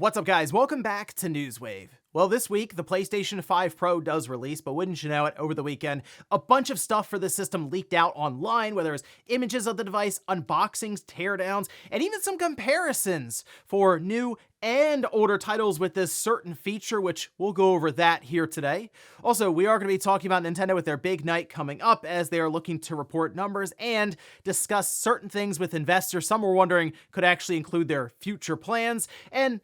What's up, guys? Welcome back to Newswave. Well, this week, the PlayStation 5 Pro does release, but wouldn't you know it, over the weekend, a bunch of stuff for the system leaked out online, where there's images of the device, unboxings, teardowns, and even some comparisons for new and older titles with this certain feature, which we'll go over that here today. Also, we are going to be talking about Nintendo with their big night coming up, as they are looking to report numbers and discuss certain things with investors. Some were wondering could actually include their future plans, and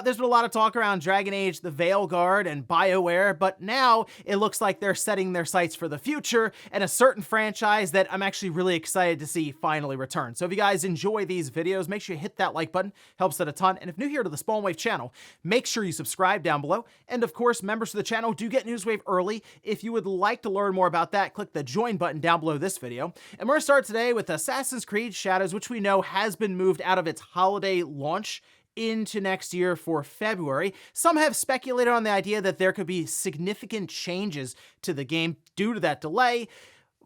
there's been a lot of talk around Dragon Age, the Veilguard, and BioWare, but now it looks like they're setting their sights for the future and a certain franchise that I'm actually really excited to see finally return. So if you guys enjoy these videos, make sure you hit that like button, helps out a ton. And if new here to the Spawnwave channel, make sure you subscribe down below. And of course, members of the channel do get Newswave early. If you would like to learn more about that, click the join button down below this video. And we're gonna start today with Assassin's Creed Shadows, which we know has been moved out of its holiday launch into next year for February. Some have speculated on the idea that there could be significant changes to the game due to that delay,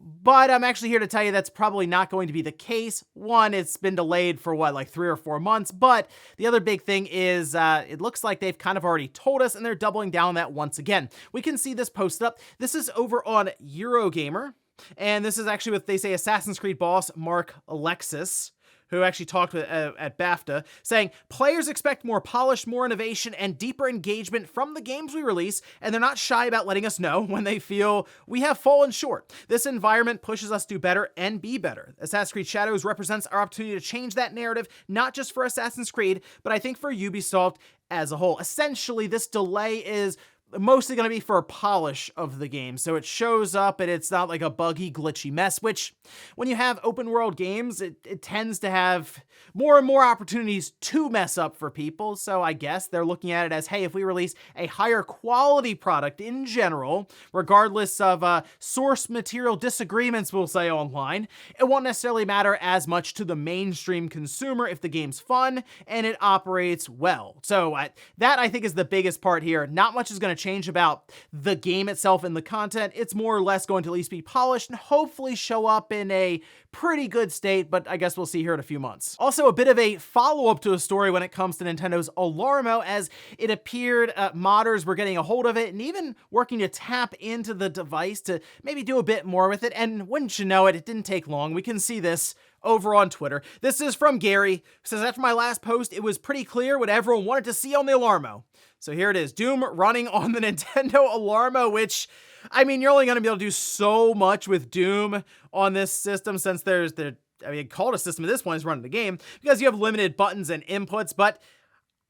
but I'm actually here to tell you that's probably not going to be the case. One, it's been delayed for like 3 or 4 months, but the other big thing is it looks like they've kind of already told us, and they're doubling down on that once again. We can see this posted up. This is over on Eurogamer, and this is actually what they say Assassin's Creed boss Mark Alexis, who actually talked at BAFTA, saying, players expect more polish, more innovation, and deeper engagement from the games we release, and they're not shy about letting us know when they feel we have fallen short. This environment pushes us to do better and be better. Assassin's Creed Shadows represents our opportunity to change that narrative, not just for Assassin's Creed, but I think for Ubisoft as a whole. Essentially, this delay is mostly going to be for a polish of the game, so it shows up and it's not like a buggy, glitchy mess, which when you have open world games, it tends to have more and more opportunities to mess up for people. So I guess they're looking at it as, hey, if we release a higher quality product in general, regardless of source material disagreements, we'll say online, it won't necessarily matter as much to the mainstream consumer if the game's fun and it operates well. So that I think is the biggest part here. Not much is going to change about the game itself and the content. It's more or less going to at least be polished and hopefully show up in a pretty good state, but I guess we'll see here in a few months. Also, a bit of a follow-up to a story when it comes to Nintendo's Alarmo, as it appeared modders were getting a hold of it and even working to tap into the device to maybe do a bit more with it, and wouldn't you know it, it didn't take long. We can see this over on Twitter. This is from Gary, who says, after my last post, it was pretty clear what everyone wanted to see on the Alarmo. So here it is, Doom running on the Nintendo Alarmo, which, I mean, you're only going to be able to do so much with Doom on this system, since call it a system at this point, is running the game, because you have limited buttons and inputs, but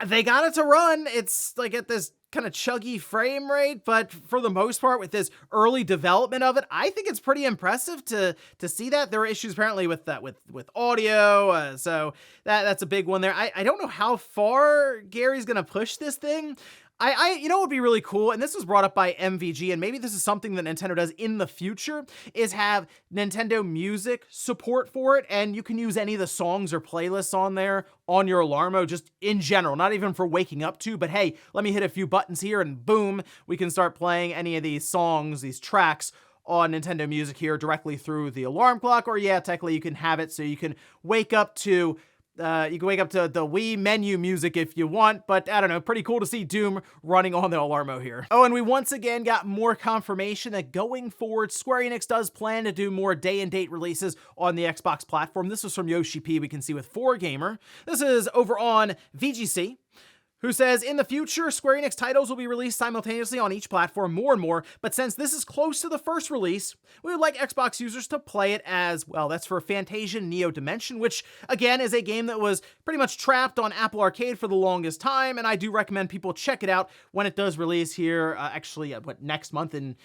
they got it to run. It's like at this kind of chuggy frame rate, but for the most part, with this early development of it, I think it's pretty impressive to see that. There were issues apparently with that with audio, so that's a big one there. I don't know how far Gary's gonna push this thing. You know what would be really cool, and this was brought up by MVG, and maybe this is something that Nintendo does in the future, is have Nintendo Music support for it, and you can use any of the songs or playlists on there on your Alarmo, just in general, not even for waking up to, but hey, let me hit a few buttons here and boom, we can start playing any of these songs, these tracks on Nintendo Music here directly through the alarm clock. Or yeah, technically you can have it so you can wake up to the Wii menu music if you want, but I don't know, pretty cool to see Doom running on the Alarmo here. Oh, and we once again got more confirmation that going forward, Square Enix does plan to do more day-and-date releases on the Xbox platform. This was from Yoshi P, we can see with 4Gamer. This is over on VGC, who says, in the future, Square Enix titles will be released simultaneously on each platform more and more, but since this is close to the first release, we would like Xbox users to play it as, well, that's for Fantasia Neo Dimension, which, again, is a game that was pretty much trapped on Apple Arcade for the longest time, and I do recommend people check it out when it does release here, next month in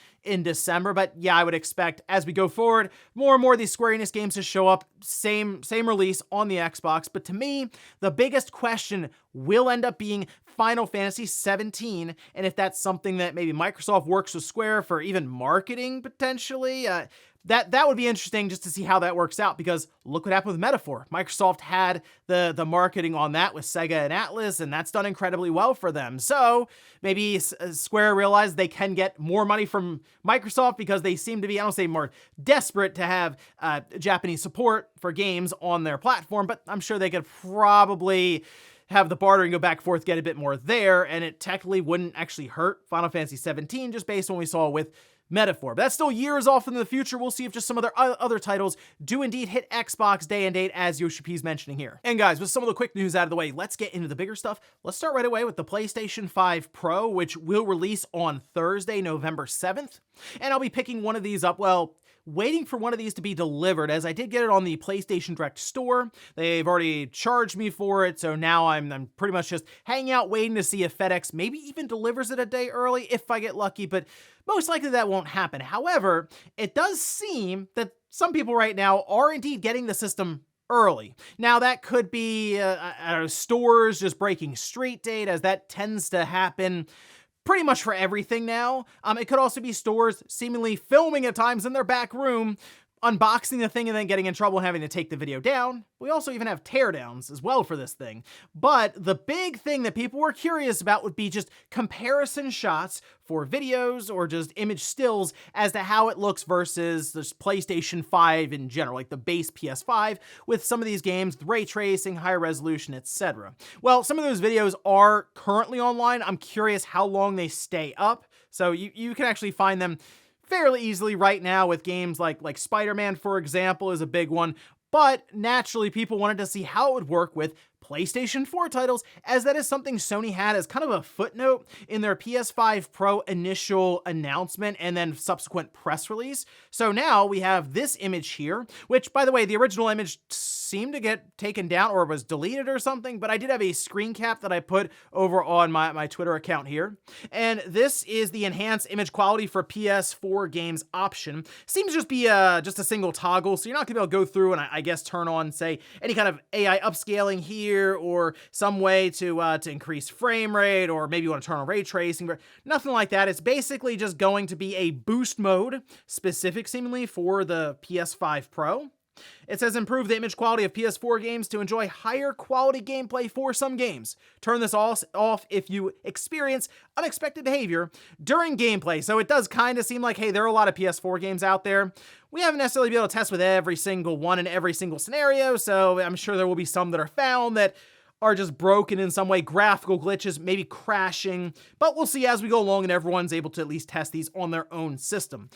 December. But yeah, I would expect, as we go forward, more and more of these Square Enix games to show up, same release on the Xbox. But to me, the biggest question will end up being Final Fantasy 17, and if that's something that maybe Microsoft works with Square for even marketing potentially. That would be interesting just to see how that works out, because look what happened with Metaphor. Microsoft had the marketing on that with Sega and Atlas, and that's done incredibly well for them. So maybe Square realized they can get more money from Microsoft because they seem to be, I don't say more desperate to have Japanese support for games on their platform, but I'm sure they could probably have the bartering go back and forth, get a bit more there, and it technically wouldn't actually hurt Final Fantasy 17 just based on what we saw with Metaphor. But that's still years off in the future. We'll see if just some other titles do indeed hit Xbox day and date, as Yoshi P's mentioning here. And guys, with some of the quick news out of the way, let's get into the bigger stuff. Let's start right away with the PlayStation 5 Pro, which will release on Thursday, November 7th. And I'll be picking one of these up, well, waiting for one of these to be delivered, as I did get it on the PlayStation Direct store. They've already charged me for it, so now I'm pretty much just hanging out waiting to see if FedEx maybe even delivers it a day early if I get lucky, but most likely that won't happen. However, it does seem that some people right now are indeed getting the system early. Now, that could be stores just breaking street date, as that tends to happen pretty much for everything now. It could also be stores seemingly filming at times in their back room, unboxing the thing and then getting in trouble and having to take the video down. We also even have teardowns as well for this thing. But the big thing that people were curious about would be just comparison shots for videos or just image stills as to how it looks versus this PlayStation 5 in general, like the base PS5 with some of these games, ray tracing, higher resolution, etc. Well, some of those videos are currently online. I'm curious how long they stay up. So you can actually find them fairly easily right now with games like Spider-Man, for example, is a big one. But naturally, people wanted to see how it would work with PlayStation 4 titles, as that is something Sony had as kind of a footnote in their PS5 Pro initial announcement and then subsequent press release. So now we have this image here, which, by the way, the original image seemed to get taken down or was deleted or something, but I did have a screen cap that I put over on my Twitter account here. And this is the enhanced image quality for PS4 games option. Seems to just be just a single toggle, so you're not gonna be able to go through and I guess turn on, say, any kind of AI upscaling here, or some way to increase frame rate, or maybe you want to turn on ray tracing, but nothing like that. It's basically just going to be a boost mode, specific seemingly for the PS5 Pro. It says improve the image quality of PS4 games to enjoy higher quality gameplay for some games. Turn this off if you experience unexpected behavior during gameplay. So it does kind of seem like, hey, there are a lot of PS4 games out there. We haven't necessarily been able to test with every single one in every single scenario, so I'm sure there will be some that are found that are just broken in some way, graphical glitches, maybe crashing, but we'll see as we go along and everyone's able to at least test these on their own system.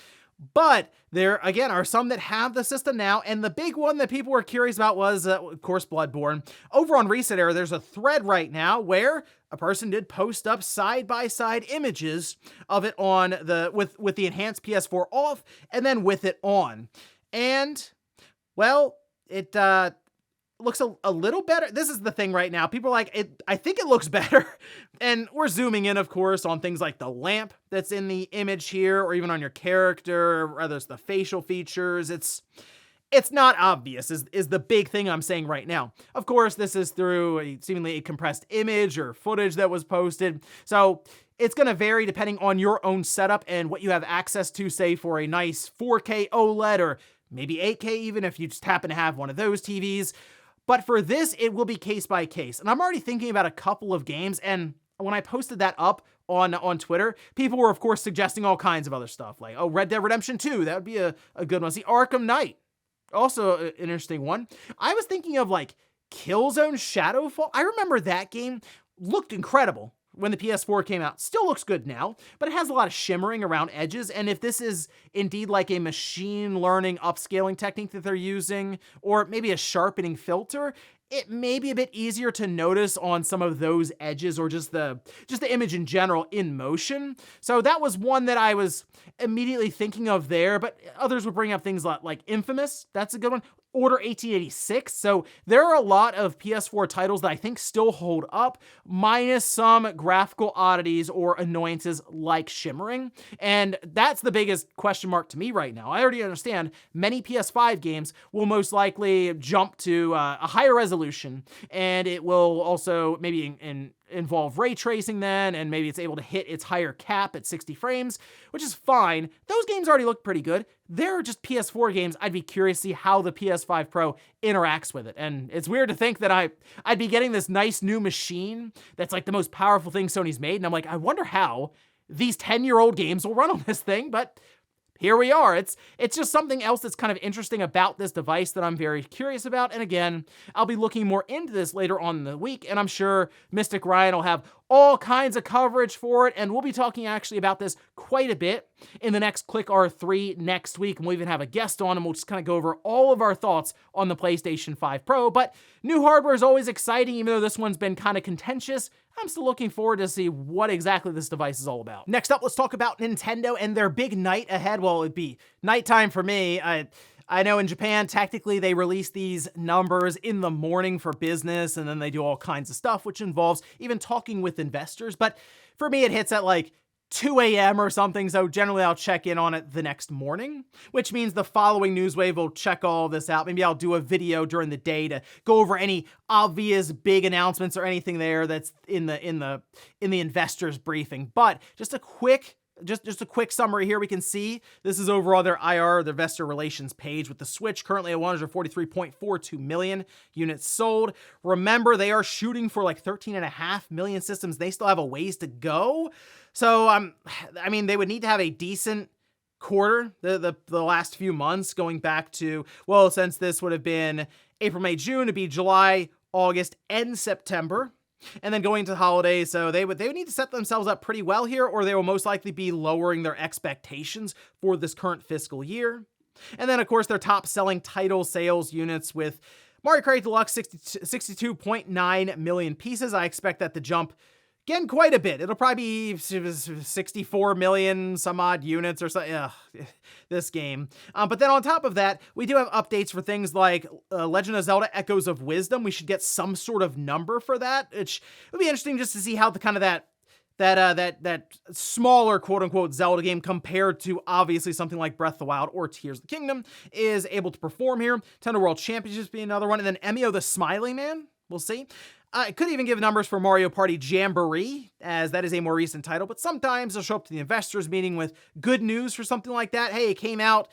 But there, again, are some that have the system now, and the big one that people were curious about was, of course, Bloodborne. Over on Reset Era, there's a thread right now where a person did post up side-by-side images of it on with the enhanced PS4 off, and then with it on. And, well, it looks a little better. This is the thing right now. People are like, I think it looks better. And we're zooming in, of course, on things like the lamp that's in the image here, or even on your character, or whether it's the facial features. It's not obvious is the big thing I'm saying right now. Of course, this is through seemingly a compressed image or footage that was posted. So it's going to vary depending on your own setup and what you have access to, say, for a nice 4K OLED or maybe 8K even if you just happen to have one of those TVs. But for this, it will be case by case. And I'm already thinking about a couple of games, and when I posted that up on Twitter, people were, of course, suggesting all kinds of other stuff, like, oh, Red Dead Redemption 2, that would be a good one. See, Arkham Knight, also an interesting one. I was thinking of, like, Killzone Shadowfall. I remember that game looked incredible when the PS4 came out. Still looks good now, but it has a lot of shimmering around edges, and if this is indeed like a machine learning upscaling technique that they're using, or maybe a sharpening filter, it may be a bit easier to notice on some of those edges, or just the image in general in motion. So that was one that I was immediately thinking of there, but others would bring up things like Infamous. That's a good one. Order 1886. So there are a lot of PS4 titles that I think still hold up, minus some graphical oddities or annoyances like shimmering. And that's the biggest question mark to me right now. I already understand many PS5 games will most likely jump to a higher resolution, and it will also maybe involve ray tracing then, and maybe it's able to hit its higher cap at 60 frames, which is fine. Those games already look pretty good. They're just PS4 games. I'd be curious to see how the PS5 Pro interacts with it. And it's weird to think that I'd be getting this nice new machine that's like the most powerful thing Sony's made, and I'm like, I wonder how these 10-year-old games will run on this thing, but here we are. It's just something else that's kind of interesting about this device that I'm very curious about. And again, I'll be looking more into this later on in the week, and I'm sure Mystic Ryan will have all kinds of coverage for it, and we'll be talking actually about this quite a bit in the next Click R3 next week, and we'll even have a guest on, and we'll just kind of go over all of our thoughts on the PlayStation 5 Pro. But new hardware is always exciting, even though this one's been kind of contentious. I'm still looking forward to see what exactly this device is all about. Next up, let's talk about Nintendo and their big night ahead. Well, it'd be nighttime for me. I know in Japan, technically, they release these numbers in the morning for business, and then they do all kinds of stuff, which involves even talking with investors. But for me, it hits at like 2 a.m. or something, so generally I'll check in on it the next morning, which means the following news wave will check all this out. Maybe I'll do a video during the day to go over any obvious big announcements or anything there that's in the investors briefing. But just a quick summary here. We can see this is over on their IR, their investor relations page, with the Switch currently at 143.42 million units sold. Remember, they are shooting for like 13.5 million systems. They still have a ways to go. So, I mean, they would need to have a decent quarter, the last few months, going back to, well, since this would have been April, May, June, it'd be July, August, and September. And then going to the holidays, so they would need to set themselves up pretty well here, or they will most likely be lowering their expectations for this current fiscal year. And then, of course, their top-selling title sales units with Mario Kart Deluxe, 62.9 million pieces. I expect that to jump again quite a bit. It'll probably be 64 million some odd units or so. This game. But then on top of that, we do have updates for things like Legend of Zelda Echoes of Wisdom. We should get some sort of number for that, which would be interesting just to see how the kind of that smaller quote-unquote Zelda game compared to obviously something like Breath of the Wild or Tears of the Kingdom is able to perform here. Nintendo World Championships being another one. And then Emio the Smiling Man. We'll see. I could even give numbers for Mario Party Jamboree, as that is a more recent title, but sometimes they'll show up to the investors meeting with good news for something like that. Hey, it came out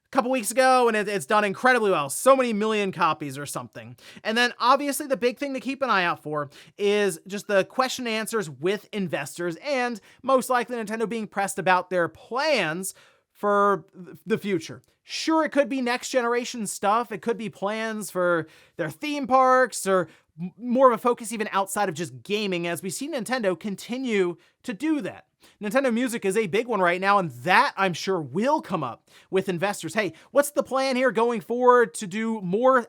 a couple weeks ago and it's done incredibly well. So many million copies or something. And then obviously the big thing to keep an eye out for is just the question and answers with investors, and most likely Nintendo being pressed about their plans for the future. Sure, it could be next generation stuff. It could be plans for their theme parks or more of a focus even outside of just gaming, as we see Nintendo continue to do that. Nintendo Music is a big one right now, and that I'm sure will come up with investors. Hey, what's the plan here going forward to do more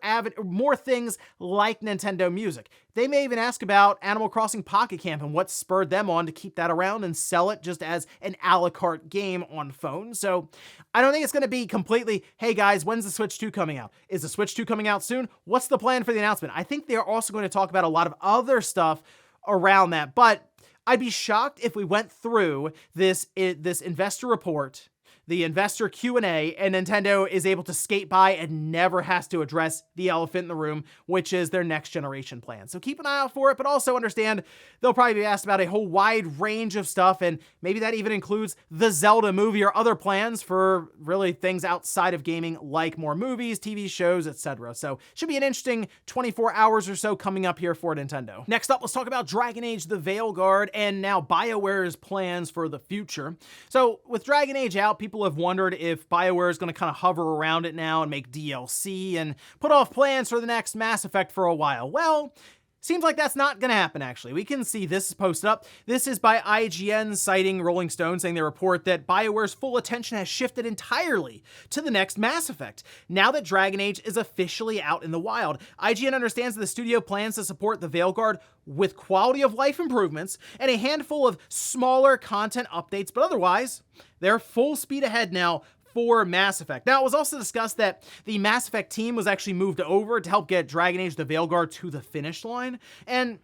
things like Nintendo Music? They may even ask about Animal Crossing Pocket Camp and what spurred them on to keep that around and sell it just as an a la carte game on phone. So I don't think it's going to be completely, hey guys, when's the Switch 2 coming out? Is the Switch 2 coming out soon? What's the plan for the announcement? I think they're also going to talk about a lot of other stuff around that, but I'd be shocked if we went through this investor report, the investor Q&A, and Nintendo is able to skate by and never has to address the elephant in the room, which is their next generation plan. So keep an eye out for it, but also understand they'll probably be asked about a whole wide range of stuff, and maybe that even includes the Zelda movie or other plans for really things outside of gaming, like more movies, TV shows, etc. So should be an interesting 24 hours or so coming up here for Nintendo. Next up, let's talk about Dragon Age the Veilguard and now BioWare's plans for the future. So with Dragon Age out, people have wondered if BioWare is going to kind of hover around it now and make DLC and put off plans for the next Mass Effect for a while. Well, seems like that's not going to happen, actually. We can see this is posted up. This is by IGN, citing Rolling Stone, saying they report that BioWare's full attention has shifted entirely to the next Mass Effect, now that Dragon Age is officially out in the wild. IGN understands that the studio plans to support the Veilguard with quality of life improvements and a handful of smaller content updates, but otherwise, they're full speed ahead now for Mass Effect. Now, it was also discussed that the Mass Effect team was actually moved over to help get Dragon Age the Veilguard to the finish line. And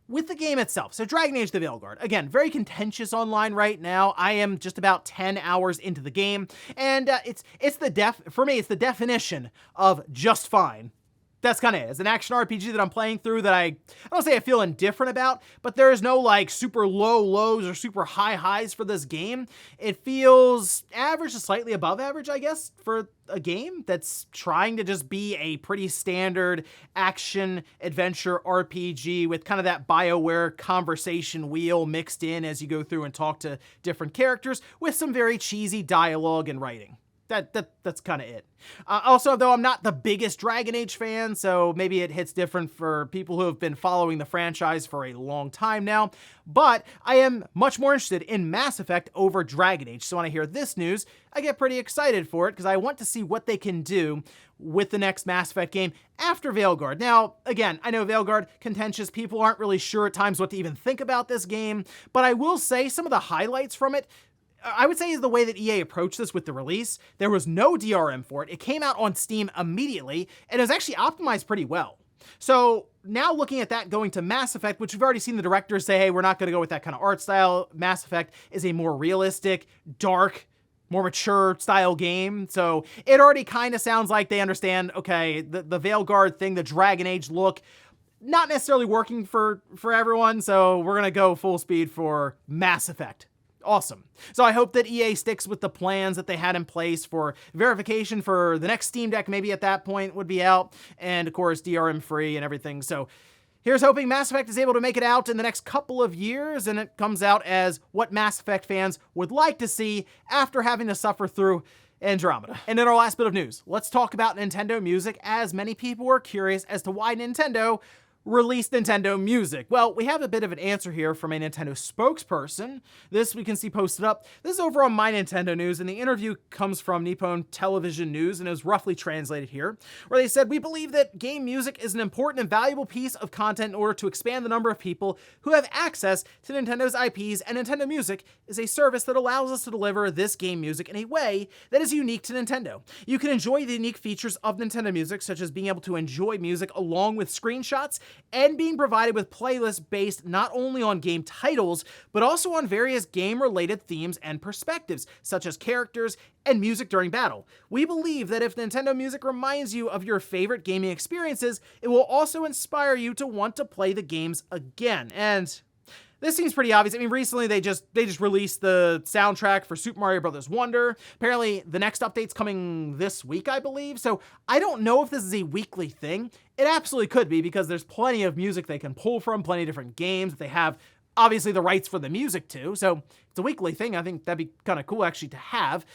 with the game itself, so Dragon Age the Veilguard, again, very contentious online right now. I am just about 10 hours into the game, and for me, it's the definition of just fine. that's kind of it. It's an action RPG that I'm playing through that I don't say I feel indifferent about, but there's no like super low lows or super high highs for this game. It feels average to slightly above average, I guess, for a game that's trying to just be a pretty standard action adventure RPG with kind of that BioWare conversation wheel mixed in as you go through and talk to different characters with some very cheesy dialogue and writing. That's kind of it. Also, though, I'm not the biggest Dragon Age fan, so maybe it hits different for people who have been following the franchise for a long time now, but I am much more interested in Mass Effect over Dragon Age, so when I hear this news, I get pretty excited for it because I want to see what they can do with the next Mass Effect game after Veilguard. Now, again, I know Veilguard, contentious, people aren't really sure at times what to even think about this game, but I will say some of the highlights from it I would say is the way that EA approached this with the release. There was no DRM for it. It came out on Steam immediately, and it was actually optimized pretty well. So now looking at that going to Mass Effect, which we've already seen the directors say, hey, we're not going to go with that kind of art style. Mass Effect is a more realistic, dark, more mature style game. So it already kind of sounds like they understand, okay, the Veilguard thing, the Dragon Age look, not necessarily working for everyone. So we're going to go full speed for Mass Effect. Awesome. So I hope that EA sticks with the plans that they had in place for verification for the next Steam Deck, maybe at that point would be out, and of course DRM free and everything. So here's hoping Mass Effect is able to make it out in the next couple of years and it comes out as what Mass Effect fans would like to see after having to suffer through Andromeda. And in our last bit of news, let's talk about Nintendo Music, as many people were curious as to why Nintendo released Nintendo Music. Well, we have a bit of an answer here from a Nintendo spokesperson. This we can see posted up. This is over on My Nintendo News, and the interview comes from Nippon Television News and is roughly translated here, where they said, "We believe that game music is an important and valuable piece of content in order to expand the number of people who have access to Nintendo's IPs, and Nintendo Music is a service that allows us to deliver this game music in a way that is unique to Nintendo. You can enjoy the unique features of Nintendo Music, such as being able to enjoy music along with screenshots and being provided with playlists based not only on game titles, but also on various game-related themes and perspectives, such as characters and music during battle. We believe that if Nintendo Music reminds you of your favorite gaming experiences, it will also inspire you to want to play the games again." And this seems pretty obvious. I mean, recently they just released the soundtrack for Super Mario Bros. Wonder. Apparently, the next update's coming this week, I believe. So I don't know if this is a weekly thing. It absolutely could be, because there's plenty of music they can pull from, plenty of different games that they have, obviously, the rights for the music to. So if it's a weekly thing, I think that'd be kind of cool, actually, to have.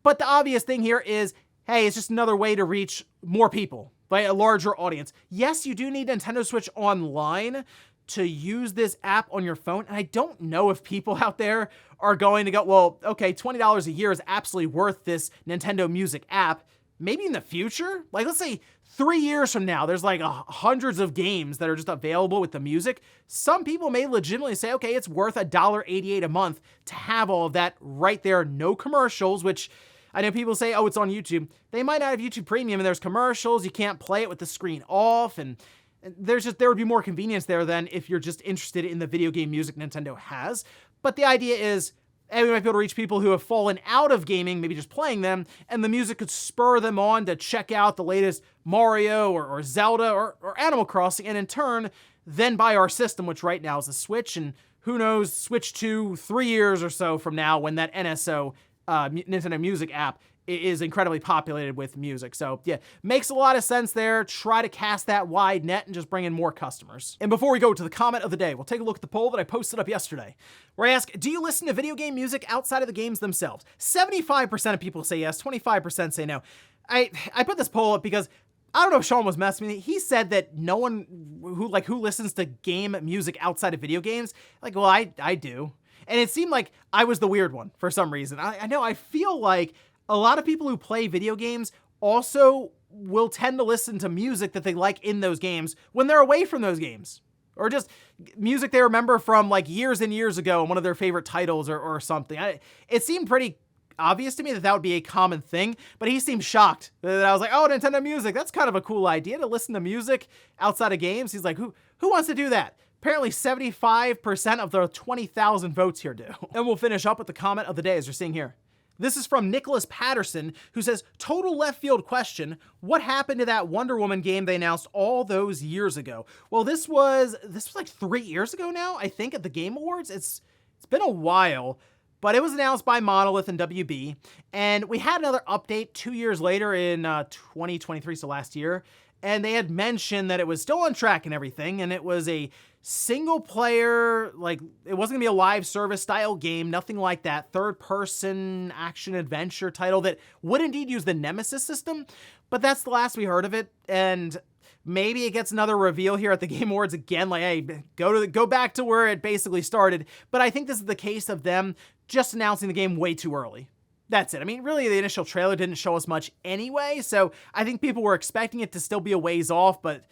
But the obvious thing here is, hey, it's just another way to reach more people, by a larger audience. Yes, you do need Nintendo Switch Online to use this app on your phone. And I don't know if people out there are going to go, well, okay, $20 a year is absolutely worth this Nintendo Music app. Maybe in the future, like let's say 3 years from now, there's like hundreds of games that are just available with the music. Some people may legitimately say, okay, it's worth $1.88 a month to have all of that right there. No commercials, which I know people say, oh, it's on YouTube. They might not have YouTube Premium and there's commercials. You can't play it with the screen off, and there would be more convenience there than if you're just interested in the video game music Nintendo has. But the idea is, we might be able to reach people who have fallen out of gaming, maybe just playing them, and the music could spur them on to check out the latest Mario or Zelda or Animal Crossing, and in turn, then buy our system, which right now is the Switch, and who knows, Switch 2, 3 years or so from now when that NSO Nintendo Music app is incredibly populated with music. So yeah, makes a lot of sense there. Try to cast that wide net and just bring in more customers. And before we go to the comment of the day, we'll take a look at the poll that I posted up yesterday, where I ask, do you listen to video game music outside of the games themselves? 75% of people say yes, 25% say no. I put this poll up because I don't know if Sean was messing with me. He said that no one who listens to game music outside of video games. Like, well, I do. And it seemed like I was the weird one for some reason. I know, I feel like a lot of people who play video games also will tend to listen to music that they like in those games when they're away from those games, or just music they remember from like years and years ago in one of their favorite titles or something. It seemed pretty obvious to me that would be a common thing, but he seemed shocked that I was like, oh, Nintendo Music, that's kind of a cool idea to listen to music outside of games. He's like, who wants to do that? Apparently 75% of the 20,000 votes here do. And we'll finish up with the comment of the day, as you're seeing here. This is from Nicholas Patterson, who says, total left field question. What happened to that Wonder Woman game they announced all those years ago? Well, this was like 3 years ago now, I think, at the Game Awards. It's been a while, but it was announced by Monolith and WB. And we had another update 2 years later in 2023, so last year. And they had mentioned that it was still on track and everything, and it was a single player, like, it wasn't gonna be a live service style game, nothing like that, third person action adventure title that would indeed use the Nemesis system, but that's the last we heard of it. And maybe it gets another reveal here at the Game Awards again, like, hey, go back to where it basically started. But I think this is the case of them just announcing the game way too early. That's it. I mean, really, the initial trailer didn't show us much anyway, so I think people were expecting it to still be a ways off, but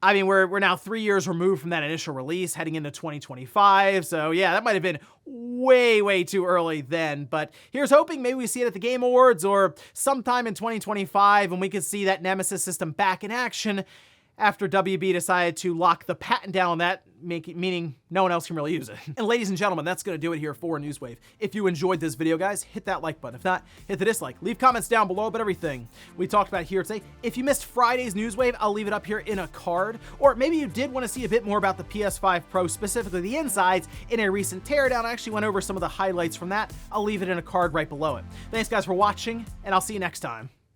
I mean, we're now 3 years removed from that initial release, heading into 2025, so yeah, that might have been way too early then, but here's hoping maybe we see it at the Game Awards or sometime in 2025, and we could see that Nemesis system back in action after WB decided to lock the patent down on that, meaning no one else can really use it. And ladies and gentlemen, that's going to do it here for Newswave. If you enjoyed this video, guys, hit that like button. If not, hit the dislike. Leave comments down below about everything we talked about here today. If you missed Friday's Newswave, I'll leave it up here in a card. Or maybe you did want to see a bit more about the PS5 Pro, specifically the insides, in a recent teardown. I actually went over some of the highlights from that. I'll leave it in a card right below it. Thanks, guys, for watching, and I'll see you next time.